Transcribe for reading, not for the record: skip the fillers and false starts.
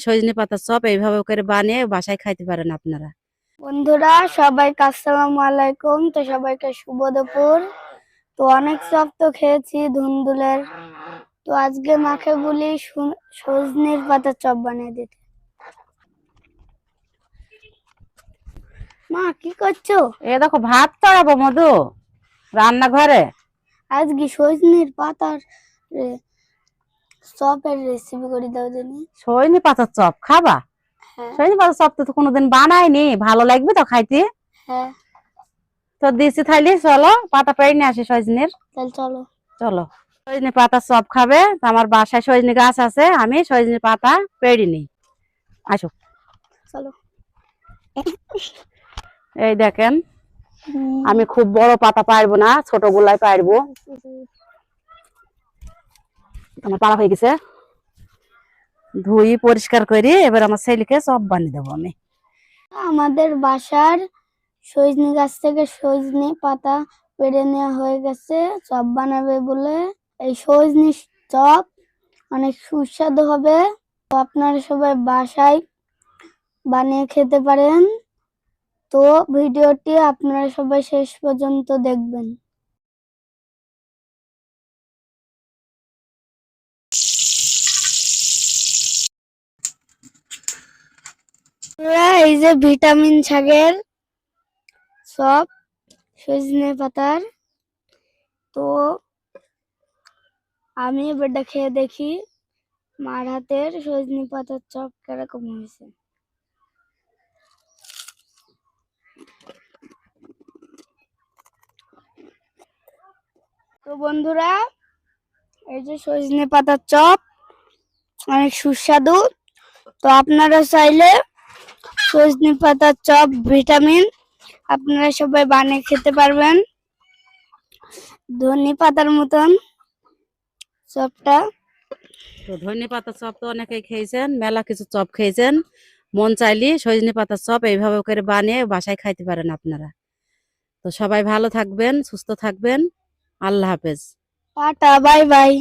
সজনে পাতার চপ এইভাবে করে বানিয়ে বাসায় খাইতে পারেন আপনারা। বন্ধুরা সবাইকে আসসালামু আলাইকুম। তো সবাইকে শুভ দুপুর। তো অনেক চপ তো খেয়েছি ধুন্দুলের, তো আজকে মাকে বলি সজনের পাতার চপ বানিয়ে দিতে। মা কি করছো? এ দেখো ভাত চড়াবো মধু রান্নাঘরে। আজকে সজনের পাতার চপের রেসিপি করে দাও জানি। সজনে পাতার চপ খাবা? হ্যাঁ সজনে পাতার চপ তো কোনোদিন বানাইনি, ভালো লাগবে তো খাইতে। হ্যাঁ তো দিছি থাইলে, চলো পাতা পেড়ে নিয়ে আসি সজনের। তাহলে চলো। চলো সজনে পাতার চপ খাবে তো আমার বাসায় সজনে গাছ আছে, আমি সজনে পাতা পেড়ে নিই। আসো। চলো। এই দেখেন, আমি খুব বড় পাতা পারবো না, ছোট গুলাই পারবো। আমার পাড়া হয়ে গেছে, ধুই পরিষ্কার করে এবার আমার ছেলেকে চপ বানিয়ে দেবো আমি। আমাদের বাসার সজনে গাছ থেকে সজনে পাতা পেড়ে নেওয়া হয়ে গেছে চপ বানাবে বলে। এই সজনে চপ অনেক সুস্বাদু হবে, তো আপনারা সবাই বাসায় বানিয়ে খেতে পারেন। তো ভিডিওটি আপনারা সবাই শেষ পর্যন্ত দেখবেন। এই যে ভিটামিন শাকের চপ সজনে পাতার, তো আমি এবারটা খেয়ে দেখি মার হাতের সজনে পাতার চপ কিরকম হয়েছে। তো বন্ধুরা, এই যে সজনে পাতার চপ অনেক সুস্বাদু। তো আপনারা চাইলে সজনে পাতার চপ ভিটামিন আপনারা সবাই বানিয়ে খেতে পারবেন ধনে পাতার মতন চপটা। তো ধনে পাতার চপ তো অনেকেই খেয়েছেন, মেলা কিছু চপ খেয়েছেন। মন চাইলে সজনে পাতার চপ এইভাবে করে বানিয়ে বাসায় খাইতে পারেন আপনারা। তো সবাই ভালো থাকবেন, সুস্থ থাকবেন। আল্লাহ হাফেজ। Tata, bye bye.